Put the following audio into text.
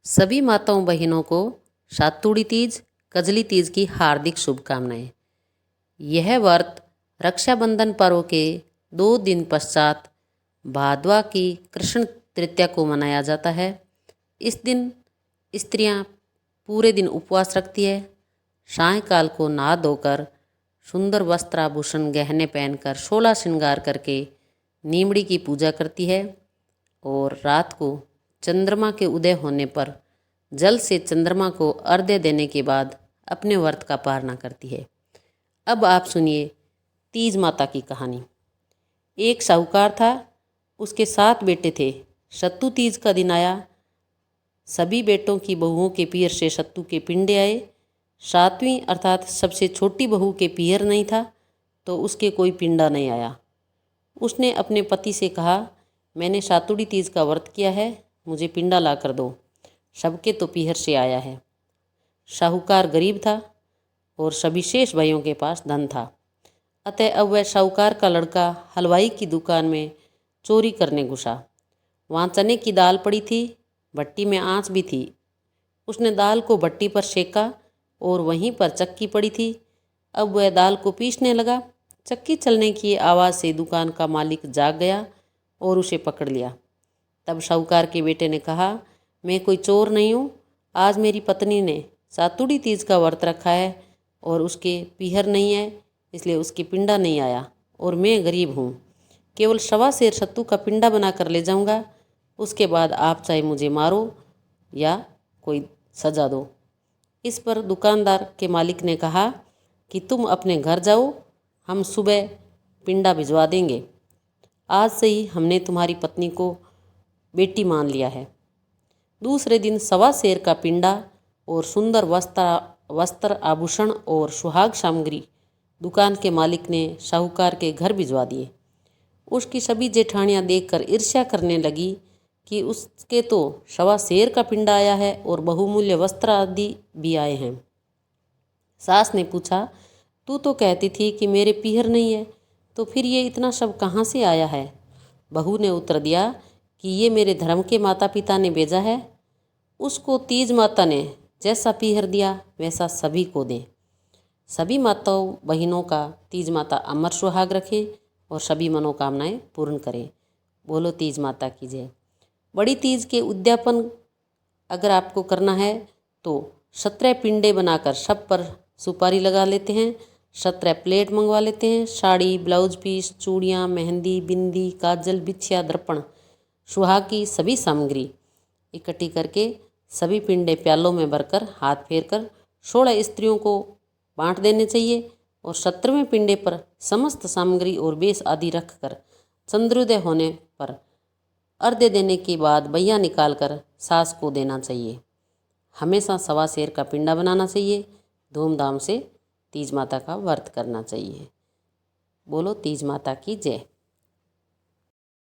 सभी माताओं बहनों को सातुड़ी तीज, कजली तीज की हार्दिक शुभकामनाएं। यह व्रत रक्षाबंधन पर्व के 2 दिन पश्चात भादवा की कृष्ण तृतीया को मनाया जाता है। इस दिन स्त्रियां पूरे दिन उपवास रखती है। सायंकाल को नहा धोकर सुंदर वस्त्र आभूषण गहने पहनकर 16 श्रृंगार करके नीमड़ी की पूजा करती है और रात को चंद्रमा के उदय होने पर जल से चंद्रमा को अर्घ्य देने के बाद अपने व्रत का पारणा करती है। अब आप सुनिए तीज माता की कहानी। एक साहूकार था, उसके 7 बेटे थे। सत्तू तीज का दिन आया। सभी बेटों की बहुओं के पीहर से सत्तू के पिंडे आए। 7वीं अर्थात सबसे छोटी बहू के पीहर नहीं था तो उसके कोई पिंडा नहीं आया। उसने अपने पति से कहा, मैंने सातुड़ी तीज का व्रत किया है, मुझे पिंडा ला कर दो, सबके तो पीहर से आया है। साहूकार गरीब था और सभी शेष भाइयों के पास धन था। अतः अब वह साहूकार का लड़का हलवाई की दुकान में चोरी करने घुसा। वहाँ चने की दाल पड़ी थी, भट्टी में आँच भी थी। उसने दाल को भट्टी पर सेका और वहीं पर चक्की पड़ी थी। अब वह दाल को पीसने लगा। चक्की चलने की आवाज़ से दुकान का मालिक जाग गया और उसे पकड़ लिया। तब साहूकार के बेटे ने कहा, मैं कोई चोर नहीं हूँ, आज मेरी पत्नी ने सातुड़ी तीज का व्रत रखा है और उसके पीहर नहीं है, इसलिए उसकी पिंडा नहीं आया और मैं गरीब हूँ। केवल 1.25 सेर सत्तू का पिंडा बना कर ले जाऊँगा, उसके बाद आप चाहे मुझे मारो या कोई सजा दो। इस पर दुकानदार के मालिक ने कहा कि तुम अपने घर जाओ, हम सुबह पिंडा भिजवा देंगे। आज से ही हमने तुम्हारी पत्नी को बेटी मान लिया है। दूसरे दिन 1.25 सेर का पिंडा और सुंदर वस्त्र आभूषण और सुहाग सामग्री दुकान के मालिक ने साहूकार के घर भिजवा दिए। उसकी सभी जेठानियां देखकर ईर्ष्या करने लगी कि उसके तो 1.25 सेर का पिंडा आया है और बहुमूल्य वस्त्र आदि भी आए हैं। सास ने पूछा, तू तो कहती थी कि मेरे पीहर नहीं है, तो फिर ये इतना सब कहाँ से आया है? बहू ने उत्तर दिया कि ये मेरे धर्म के माता पिता ने भेजा है। उसको तीज माता ने जैसा पीहर दिया वैसा सभी को दें। सभी माताओं बहनों का तीज माता अमर सुहाग रखें और सभी मनोकामनाएं पूर्ण करें। बोलो तीज माता की जय। बड़ी तीज के उद्यापन अगर आपको करना है तो 17 पिंडे बनाकर सब पर सुपारी लगा लेते हैं। 17 प्लेट मंगवा लेते हैं। साड़ी, ब्लाउज पीस, चूड़ियाँ, मेहंदी, बिंदी, काजल, बिछिया, दर्पण, सुहाग की सभी सामग्री इकट्ठी करके सभी पिंडे प्यालों में भरकर हाथ फेर कर 16 स्त्रियों को बांट देने चाहिए और 17वें पिंडे पर समस्त सामग्री और बेस आदि रखकर चंद्रोदय होने पर अर्घ्य देने के बाद बैया निकालकर सास को देना चाहिए। हमेशा 1.25 सेर का पिंडा बनाना चाहिए। धूमधाम से तीज माता का व्रत करना चाहिए। बोलो तीज माता की जय।